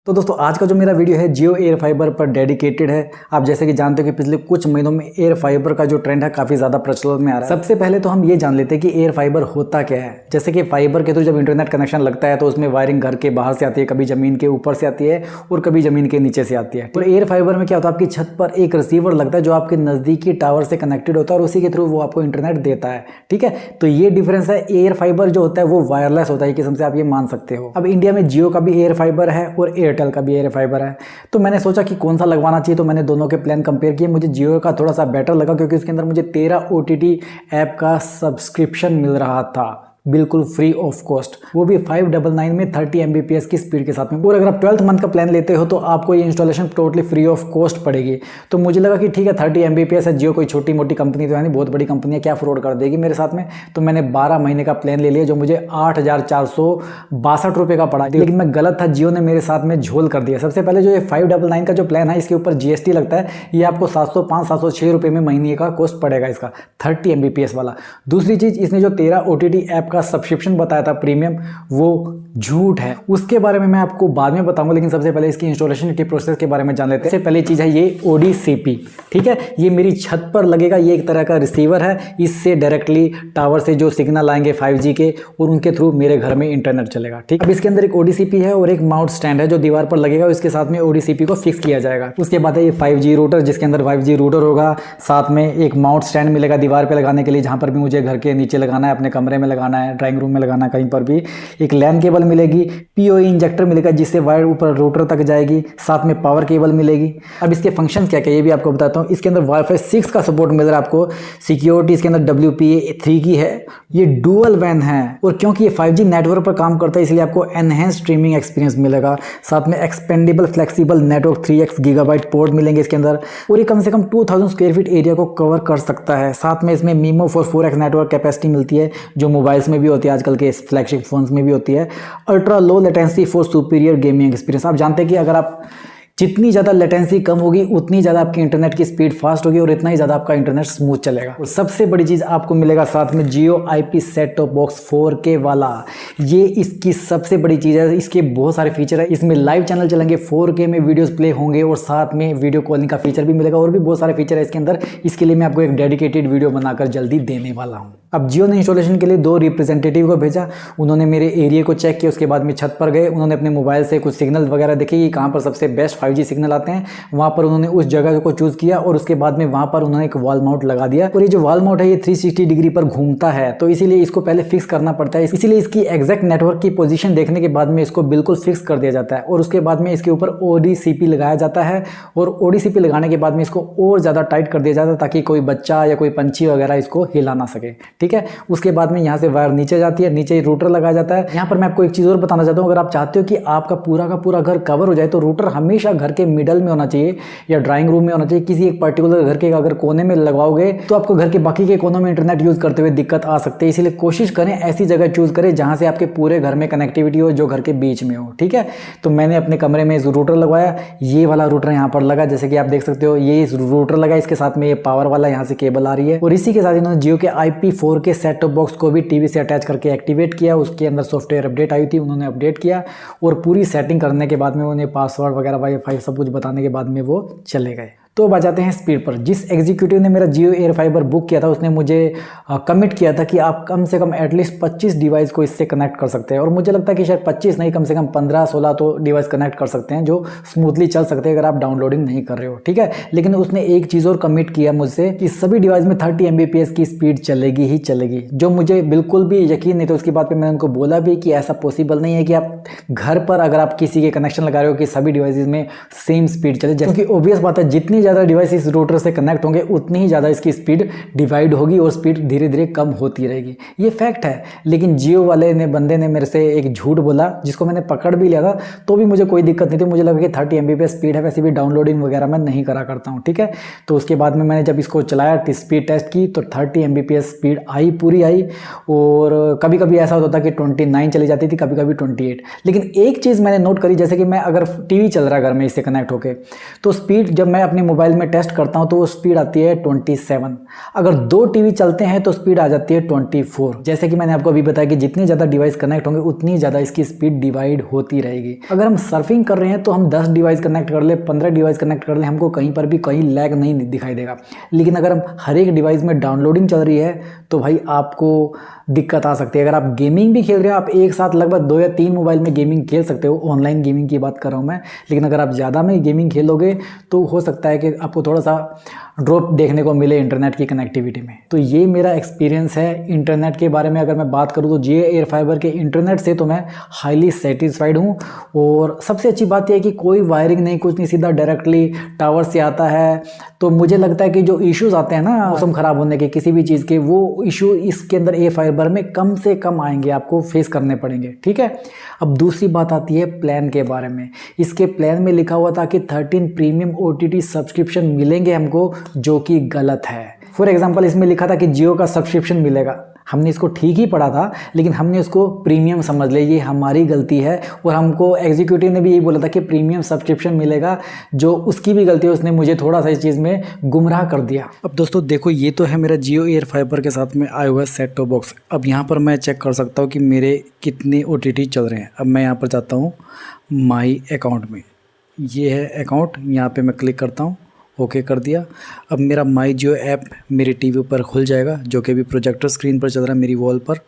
तो दोस्तों आज का जो मेरा वीडियो है जियो एयर फाइबर पर डेडिकेटेड है। आप जैसे कि जानते हो कि पिछले कुछ महीनों में एयर फाइबर का जो ट्रेंड है काफ़ी ज़्यादा प्रचलन में आ रहा है। सबसे पहले तो हम ये जान लेते हैं कि एयर फाइबर होता क्या है। जैसे कि फाइबर के थ्रू जब इंटरनेट कनेक्शन लगता है तो उसमें वायरिंग घर के बाहर से आती है, कभी ज़मीन के ऊपर से आती है और कभी ज़मीन के नीचे से आती है। तो एयर फाइबर में क्या होता है, आपकी छत पर एक रिसीवर लगता है जो आपके नज़दीकी टावर से कनेक्टेड होता है और उसी के थ्रू वो आपको इंटरनेट देता है। ठीक है, तो ये डिफरेंस है। एयर फाइबर जो होता है वो वायरलेस होता है, किस्म से आप ये मान सकते हो। अब इंडिया में जियो का भी एयर फाइबर है और एयरटेल का भी एयर फाइबर है। तो मैंने सोचा कि कौन सा लगवाना चाहिए, तो मैंने दोनों के प्लान कंपेयर किए। मुझे जियो का थोड़ा सा बेटर लगा क्योंकि उसके अंदर मुझे 13 OTT ऐप का सब्सक्रिप्शन मिल रहा था, बिल्कुल फ्री ऑफ कॉस्ट, वो भी 599 में 30 Mbps की स्पीड के साथ में। और अगर आप 12th मंथ का प्लान लेते हो तो आपको ये installation totally free of cost पड़ेगी। तो मुझे लगा कि ठीक है 30 Mbps है, जियो कोई छोटी मोटी कंपनी तो है नहीं, बहुत बड़ी कंपनी है, क्या फ्रॉड कर देगी मेरे साथ में। तो मैंने 12 महीने का प्लान ले लिया जो मुझे 8,462 रुपये का पड़ा। लेकिन मैं गलत था, जियो ने मेरे साथ में झोल कर दिया। सबसे पहले जो ये 599 का जो प्लान है इसके ऊपर GST लगता है, ये आपको 705-706 रुपये में महीने का कॉस्ट पड़ेगा इसका, 30 Mbps वाला। दूसरी चीज़, इसने जो 13 OTT ऐप का सब्सक्रिप्शन बताया था प्रीमियम, वो झूठ है। उसके बारे में मैं आपको बाद में बताऊंगा, लेकिन सबसे पहले इसकी इंस्टॉलेशन के प्रोसेस के बारे में जान लेते हैं। सबसे पहली चीज़ है ये ODCP। ठीक है, ये मेरी छत पर लगेगा, ये एक तरह का रिसीवर है, इससे डायरेक्टली टावर से जो सिग्नल आएंगे 5G के और उनके थ्रू मेरे घर में इंटरनेट चलेगा। ठीक, अब इसके अंदर एक ODCP है और एक माउंट स्टैंड है जो दीवार पर लगेगा, इसके साथ में ODCP को फिक्स किया जाएगा। उसके बाद है ये 5G रूटर, जिसके अंदर 5G रूटर होगा, साथ में एक माउंट स्टैंड मिलेगा दीवार पर लगाने के लिए, जहाँ पर भी मुझे घर के नीचे लगाना है, अपने कमरे में लगाना है, ड्राइंग रूम में लगाना, कहीं पर भी। एक लैन केबल मिलेगी, PoE इंजेक्टर मिलेगा जिससे वायर ऊपर रूटर तक जाएगी, साथ में पावर केबल मिलेगी। अब इसके फंक्शंस क्या क्या ये भी आपको बताता हूँ। इसके अंदर Wi-Fi 6 का सपोर्ट मिल रहा है आपको। सिक्योरिटी इसके अंदर WPA3 की है। ये डुअल वैन है और क्योंकि ये 5G नेटवर्क पर काम करता है इसलिए आपको एनहेंस स्ट्रीमिंग एक्सपीरियंस मिलेगा। साथ में expandable flexible network 3x gigabyte port मिलेंगे इसके अंदर, और ये कम से कम 2000 स्क्वायर फीट एरिया को कवर कर सकता है। साथ में इसमें MIMO 4x नेटवर्क कैपेसिटी मिलती है जो मोबाइल्स में भी होती है, आजकल के फ्लैगशिप फोन्स में भी होती है। Ultra low latency for superior gaming experience. आप जानते हैं कि अगर आप जितनी ज़्यादा लेटेंसी कम होगी उतनी ज़्यादा आपकी इंटरनेट की स्पीड फास्ट होगी और इतना ही ज़्यादा आपका इंटरनेट स्मूथ चलेगा। और सबसे बड़ी चीज़ आपको मिलेगा साथ में जियो IP set top box 4K वाला। ये इसकी सबसे बड़ी चीज़ है। इसके बहुत सारे फीचर है, इसमें लाइव चैनल चलेंगे, 4K में वीडियोस प्ले होंगे और साथ में वीडियो कॉलिंग का फीचर भी मिलेगा, और भी बहुत सारे फीचर है इसके अंदर। इसके लिए मैं आपको एक डेडिकेटेड वीडियो बनाकर जल्दी देने वाला हूँ। अब जियो ने इंस्टॉलेशन के लिए 2 रिप्रेजेंटेटिव को भेजा। उन्होंने मेरे एरिया को चेक किया, उसके बाद में छत पर गए, उन्होंने अपने मोबाइल से कुछ सिग्नल वगैरह देखे कि कहाँ पर सबसे बेस्ट 5G सिग्नल आते हैं, वहाँ पर उन्होंने उस जगह को चूज़ किया और उसके बाद में वहाँ पर उन्होंने एक वॉल माउंट लगा दिया। और ये जो वॉल माउंट है ये 360 डिग्री पर घूमता है, तो इसीलिए इसको पहले फिक्स करना पड़ता है। इसीलिए इसकी एग्जैक्ट नेटवर्क की पोजीशन देखने के बाद में इसको बिल्कुल फिक्स कर दिया जाता है और उसके बाद में इसके ऊपर ODCP लगाया जाता है। और ODCP लगाने के बाद में इसको और ज़्यादा टाइट कर दिया जाता है ताकि कोई बच्चा या कोई पंछी वगैरह इसको हिला ना सके। ठीक है, उसके बाद में यहाँ से वायर नीचे जाती है, नीचे ही रूटर लगाया जाता है। यहाँ पर मैं आपको एक चीज़ और बताना चाहता हूँ, अगर आप चाहते हो कि आपका पूरा का पूरा घर कवर हो जाए तो रूटर हमेशा घर के मिडल में होना चाहिए या ड्राइंग रूम में होना चाहिए। किसी एक पर्टिकुलर घर के अगर कोने में लगवाओगे तो आपको घर के बाकी के कोनों में इंटरनेट यूज करते हुए दिक्कत आ सकती है। इसलिए कोशिश करें ऐसी जगह चूज करें जहां से आपके पूरे घर में कनेक्टिविटी हो, जो घर के बीच में हो। ठीक है, तो मैंने अपने कमरे में रूटर लगवाया, ये वाला रूटर यहाँ पर लगा, जैसे कि आप देख सकते हो ये रूटर लगा, इसके साथ में ये पावर वाला यहाँ से केबल आ रही है। और इसी के साथ इन्होंने जियो के IP 4K set top box को भी टीवी से अटैच करके एक्टिवेट किया। उसके अंदर सॉफ्टवेयर अपडेट आई थी, उन्होंने अपडेट किया और पूरी सेटिंग करने के बाद में उन्हें पासवर्ड वगैरह Wi-Fi सब कुछ बताने के बाद में वो चले गए। तो अब आ जाते हैं स्पीड पर। जिस एग्जीक्यूटिव ने मेरा जियो एयर फाइबर बुक किया था उसने मुझे कमिट किया था कि आप कम से कम एटलीस्ट 25 डिवाइस को इससे कनेक्ट कर सकते हैं, और मुझे लगता है कि शायद 25 नहीं, कम से कम 15-16 तो डिवाइस कनेक्ट कर सकते हैं जो स्मूथली चल सकते हैं अगर आप डाउनलोडिंग नहीं कर रहे हो। ठीक है, लेकिन उसने एक चीज़ और कमिट किया मुझसे कि सभी डिवाइस में 30 Mbps की स्पीड चलेगी ही चलेगी, जो मुझे बिल्कुल भी यकीन नहीं था। उसकी बात पर मैंने उनको बोला भी कि ऐसा पॉसिबल नहीं है कि आप घर पर अगर आप किसी के कनेक्शन लगा रहे हो कि सभी डिवाइसेज में सेम स्पीड चले, क्योंकि ऑब्वियस बात है जितनी ज़्यादा डिवाइस इस रूटर से कनेक्ट होंगे उतनी ही ज़्यादा इसकी स्पीड डिवाइड होगी और स्पीड धीरे धीरे कम होती रहेगी। ये फैक्ट है। लेकिन जियो वाले ने बंदे ने मेरे से एक झूठ बोला जिसको मैंने पकड़ भी लिया था, तो भी मुझे कोई दिक्कत नहीं थी। मुझे लगा कि 30 Mbps स्पीड है, वैसे भी डाउनलोडिंग वगैरह मैं नहीं करा करता हूँ। ठीक है, तो उसके बाद में मैंने जब इसको चलाया, स्पीड टेस्ट की, तो 30 Mbps स्पीड आई, पूरी आई। और कभी कभी ऐसा होता था कि 29 चली जाती थी, कभी कभी 28। लेकिन एक चीज़ मैंने नोट करी, जैसे कि मैं अगर टीवी चल रहा है घर में इससे कनेक्ट होके, तो स्पीड जब मैं अपने मोबाइल में टेस्ट करता हूँ तो वो स्पीड आती है 27। अगर 2 टीवी चलते हैं तो स्पीड आ जाती है 24। जैसे कि मैंने आपको अभी बताया कि जितने ज़्यादा डिवाइस कनेक्ट होंगे उतनी ज़्यादा इसकी स्पीड डिवाइड होती रहेगी। अगर हम सर्फिंग कर रहे हैं तो हम 10 डिवाइस कनेक्ट कर ले, 15 डिवाइस कनेक्ट कर ले, हमको कहीं पर भी कहीं लैग नहीं दिखाई देगा। लेकिन अगर हम हर एक डिवाइस में डाउनलोडिंग चल रही है तो भाई आपको दिक्कत आ सकती है। अगर आप गेमिंग भी खेल रहे हो, आप एक साथ लगभग 2 या 3 मोबाइल में गेमिंग खेल सकते हो, ऑनलाइन गेमिंग की बात कर रहा हूँ मैं। लेकिन अगर आप ज़्यादा में गेमिंग खेलोगे तो हो सकता है कि आपको थोड़ा सा ड्रॉप देखने को मिले इंटरनेट की कनेक्टिविटी में। तो ये मेरा एक्सपीरियंस है इंटरनेट के बारे में। अगर मैं बात करूँ तो जियो एयर फाइबर के इंटरनेट से तो मैं हाईली सेटिस्फाइड हूँ। और सबसे अच्छी बात यह है कि कोई वायरिंग नहीं, कुछ नहीं, सीधा डायरेक्टली टावर से आता है। तो मुझे लगता है कि जो इश्यूज़ आते हैं ना मौसम ख़राब होने के, किसी भी चीज़ के, वो इशू इसके अंदर एयर फाइबर में कम से कम आएंगे, आपको फेस करने पड़ेंगे। ठीक है। अब दूसरी बात आती है प्लान के बारे में। इसके प्लान में लिखा हुआ था कि 13 प्रीमियम OTT सब्सक्रिप्शन मिलेंगे हमको, जो कि गलत है। फॉर एग्जांपल इसमें लिखा था कि जियो का सब्सक्रिप्शन मिलेगा। हमने इसको ठीक ही पढ़ा था लेकिन हमने उसको प्रीमियम समझ लिया, ये हमारी गलती है। और हमको एग्जीक्यूटिव ने भी यही बोला था कि प्रीमियम सब्सक्रिप्शन मिलेगा, जो उसकी भी गलती है, उसने मुझे थोड़ा सा इस चीज़ में गुमराह कर दिया। अब दोस्तों देखो, ये तो है मेरा जियो एयर फाइबर के साथ में आया हुआ सेट टॉप बॉक्स। अब यहाँ पर मैं चेक कर सकता हूँ कि मेरे कितने OTT चल रहे हैं। अब मैं यहाँ पर जाता हूँ माई अकाउंट में, ये है अकाउंट, यहाँ पर मैं क्लिक करता हूँ, ओके कर दिया। अब मेरा माई जियो ऐप मेरे टीवी पर खुल जाएगा, जो कि अभी प्रोजेक्टर स्क्रीन पर चल रहा है मेरी वॉल पर।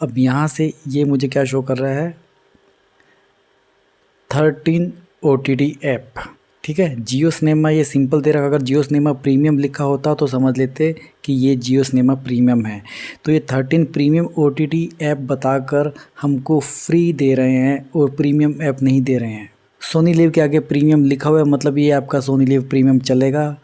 अब यहाँ से ये मुझे क्या शो कर रहा है, 13 OTT ऐप। ठीक है, जियो सिनेमा ये सिंपल दे रखा। अगर जियो सिनेमा प्रीमियम लिखा होता तो समझ लेते कि ये जियो सिनेमा प्रीमियम है। तो ये 13 प्रीमियम OTT ऐप बताकर हमको फ्री दे रहे हैं और प्रीमियम ऐप नहीं दे रहे हैं। सोनी लिव के आगे प्रीमियम लिखा हुआ है, मतलब ये आपका सोनी लिव प्रीमियम चलेगा।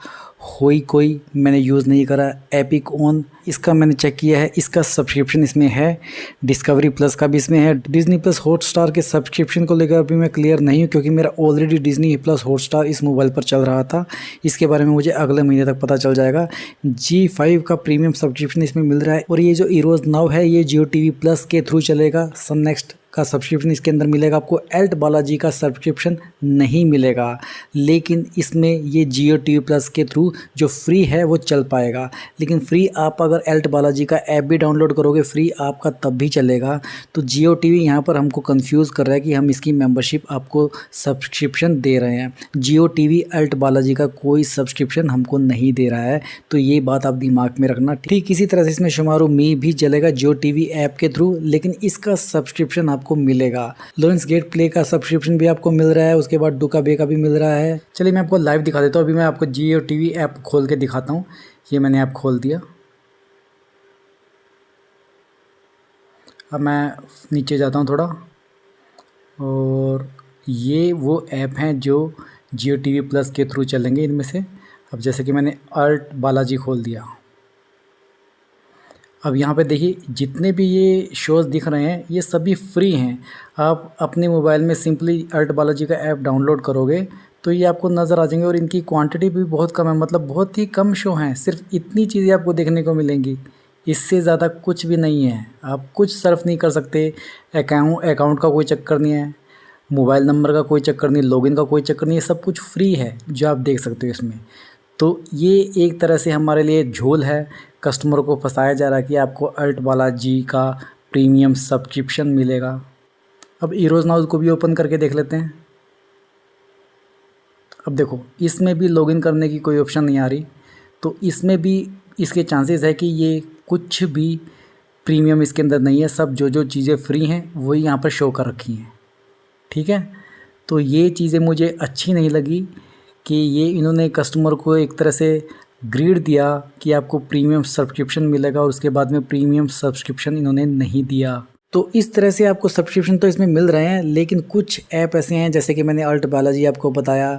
कोई मैंने यूज़ नहीं करा। एपिक ऑन, इसका मैंने चेक किया है, इसका सब्सक्रिप्शन इसमें है। डिस्कवरी प्लस का भी इसमें है। डिज्नी प्लस हॉटस्टार के सब्सक्रिप्शन को लेकर अभी मैं क्लियर नहीं हूँ, क्योंकि मेरा ऑलरेडी डिज्नी प्लस हॉटस्टार इस मोबाइल पर चल रहा था। इसके बारे में मुझे अगले महीने तक पता चल जाएगा। G5 का प्रीमियम सब्सक्रिप्शन इसमें मिल रहा है। और ये जो इरोज नाउ है ये जियो TV प्लस के थ्रू चलेगा। सन नेक्स्ट का सब्सक्रिप्शन इसके अंदर मिलेगा आपको। एल्ट बालाजी का सब्सक्रिप्शन नहीं मिलेगा, लेकिन इसमें ये जियो TV प्लस के थ्रू जो फ्री है वो चल पाएगा। लेकिन फ्री आप अगर एल्ट बालाजी का ऐप भी डाउनलोड करोगे फ्री आपका तब भी चलेगा। तो जियो TV यहाँ पर हमको कंफ्यूज कर रहा है कि हम इसकी मेंबरशिप आपको सब्सक्रिप्शन दे रहे हैं। जियो TV एल्ट बालाजी का कोई सब्सक्रिप्शन हमको नहीं दे रहा है, तो ये बात आप दिमाग में रखना। ठीक इसी तरह से इसमें शुमारू मी भी चलेगा जियो TV ऐप के थ्रू, लेकिन इसका सब्सक्रिप्शन आपको मिलेगा। लॉरेंस गेट प्ले का सब्सक्रिप्शन भी आपको मिल रहा है, उसके बाद डुका बे का भी मिल रहा है। चलिए मैं आपको लाइव दिखा देता हूँ। अभी मैं आपको जियो TV ऐप खोल के दिखाता हूँ। ये मैंने ऐप खोल दिया। अब मैं नीचे जाता हूँ थोड़ा, और ये वो ऐप हैं जो जियो TV प्लस के थ्रू चलेंगे इनमें से। अब जैसे कि मैंने अल्ट बालाजी खोल दिया। अब यहाँ पे देखिए जितने भी ये शोज़ दिख रहे हैं ये सभी फ्री हैं। आप अपने मोबाइल में सिंपली अल्ट बालाजी का ऐप डाउनलोड करोगे तो ये आपको नज़र आ जाएंगे। और इनकी क्वांटिटी भी बहुत कम है, मतलब बहुत ही कम शो हैं। सिर्फ इतनी चीज़ें आपको देखने को मिलेंगी, इससे ज़्यादा कुछ भी नहीं है। आप कुछ सर्फ नहीं कर सकते। अकाउंट का कोई चक्कर नहीं है, मोबाइल नंबर का कोई चक्कर नहीं, लॉगिन का कोई चक्कर नहीं है। सब कुछ फ्री है जो आप देख सकते हो इसमें। तो ये एक तरह से हमारे लिए झोल है। कस्टमर को फंसाया जा रहा है कि आपको अल्ट बालाजी का प्रीमियम सब्सक्रिप्शन मिलेगा। अब इरोज नाउ को भी ओपन करके देख लेते हैं। अब देखो इसमें भी लॉगिन करने की कोई ऑप्शन नहीं आ रही, तो इसमें भी इसके चांसेस है कि ये कुछ भी प्रीमियम इसके अंदर नहीं है। सब जो चीज़ें फ्री हैं वही यहाँ पर शो कर रखी हैं। ठीक है, तो ये चीज़ें मुझे अच्छी नहीं लगी कि ये इन्होंने कस्टमर को एक तरह से ग्रीड दिया कि आपको प्रीमियम सब्सक्रिप्शन मिलेगा और उसके बाद में प्रीमियम सब्सक्रिप्शन इन्होंने नहीं दिया। तो इस तरह से आपको सब्सक्रिप्शन तो इसमें मिल रहे हैं, लेकिन कुछ ऐप ऐसे हैं जैसे कि मैंने अल्ट बालाजी आपको बताया,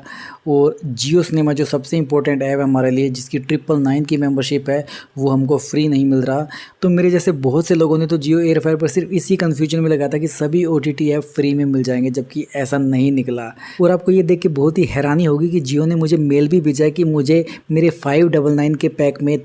और जियो सिनेमा जो सबसे इम्पोर्टेंट ऐप है हमारे लिए, जिसकी 999 की मेंबरशिप है, वो हमको फ्री नहीं मिल रहा। तो मेरे जैसे बहुत से लोगों ने तो जियो एयर फाइबर पर सिर्फ इसी कन्फ्यूजन में लगा था कि सभी OTT ऐप फ्री में मिल जाएंगे, जबकि ऐसा नहीं निकला। और आपको ये देख के बहुत ही हैरानी होगी कि जियो ने मुझे मेल भी भेजा है कि मुझे मेरे 599 के पैक में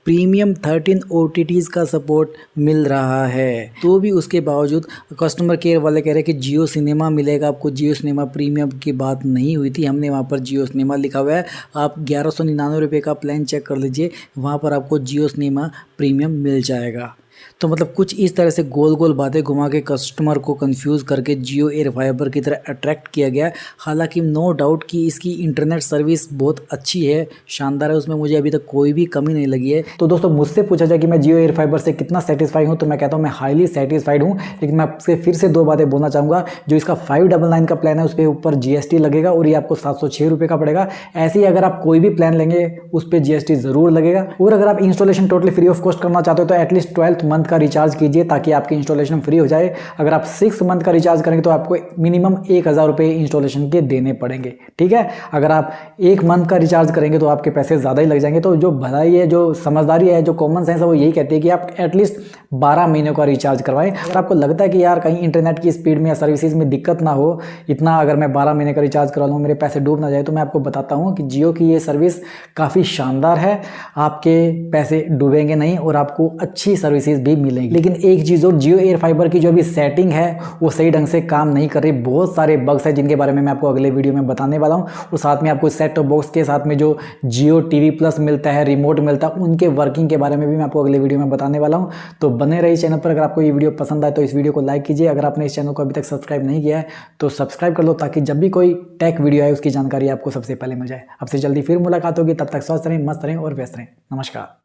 प्रीमियम 13 OTTs का सपोर्ट मिल रहा है। तो भी उसके बावजूद कस्टमर केयर वाले कह रहे हैं कि जियो सिनेमा मिलेगा आपको। जियो सिनेमा प्रीमियम की बात नहीं हुई थी, हमने वहाँ पर जियो सिनेमा लिखा हुआ है। आप 1199 रुपये का प्लान चेक कर लीजिए, वहाँ पर आपको जियो सिनेमा प्रीमियम मिल जाएगा। तो मतलब कुछ इस तरह से गोल गोल बातें घुमा के कस्टमर को कंफ्यूज करके जियो एयर फाइबर की तरह अट्रैक्ट किया गया। हालांकि नो डाउट कि इसकी इंटरनेट सर्विस बहुत अच्छी है, शानदार है, उसमें मुझे अभी तक कोई भी कमी नहीं लगी है। तो दोस्तों मुझसे पूछा जाए कि मैं जियो एयर फाइबर से कितना सेटिस्फाइड हूँ, तो मैं कहता हूँ मैं हाईली सेटिस्फाइड हूँ। लेकिन मैं आपसे फिर से दो बातें बोलना चाहूँगा। जो इसका 599 का प्लान है उस पर ऊपर GST लगेगा और ये आपको 706 रुपये का पड़ेगा। ऐसे ही अगर आप कोई भी प्लान लेंगे उस पर GST ज़रूर लगेगा। और अगर आप installation totally free of cost करना चाहते हो तो एटलीस्ट 12th मंथ का रिचार्ज कीजिए ताकि आपकी इंस्टॉलेशन फ्री हो जाए। अगर आप 6 मंथ का रिचार्ज करेंगे तो आपको मिनिमम 1000 रुपये इंस्टॉलेशन के देने पड़ेंगे, ठीक है। अगर आप 1 मंथ का रिचार्ज करेंगे तो आपके पैसे ज़्यादा ही लग जाएंगे। तो जो भलाई है, जो समझदारी है, जो कॉमन सेंस है, वो यही कहती है कि आप एटलीस्ट 12 महीनों का रिचार्ज करवाएं। अगर आपको लगता है कि यार कहीं इंटरनेट की स्पीड में या सर्विसेज में दिक्कत ना हो, इतना अगर मैं 12 महीने का रिचार्ज करा लूँ मेरे पैसे डूब ना जाए, तो मैं आपको बताता हूँ कि जियो की ये सर्विस काफ़ी शानदार है। आपके पैसे डूबेंगे नहीं और आपको अच्छी सर्विसेज भी मिलेंगी। लेकिन एक चीज़ और, जियो एयर फाइबर की जो अभी सेटिंग है वो सही ढंग से काम नहीं कर रही। बहुत सारे बग्स हैं जिनके बारे में मैं आपको अगले वीडियो में बताने वाला हूँ। और साथ में आपको सेट टॉप बॉक्स के साथ में जो जियो TV प्लस मिलता है, रिमोट मिलता है, उनके वर्किंग के बारे में भी मैं आपको अगले वीडियो में बताने वाला हूँ। तो बने रहिए चैनल पर। अगर आपको ये वीडियो पसंद आए तो इस वीडियो को लाइक कीजिए। अगर आपने इस चैनल को अभी तक सब्सक्राइब नहीं किया है तो सब्सक्राइब कर लो ताकि जब भी कोई टेक वीडियो आए उसकी जानकारी आपको सबसे पहले मिल जाए। आपसे जल्दी फिर मुलाकात होगी, तब तक स्वस्थ रहें, मस्त रहें और व्यस्त रहें। नमस्कार।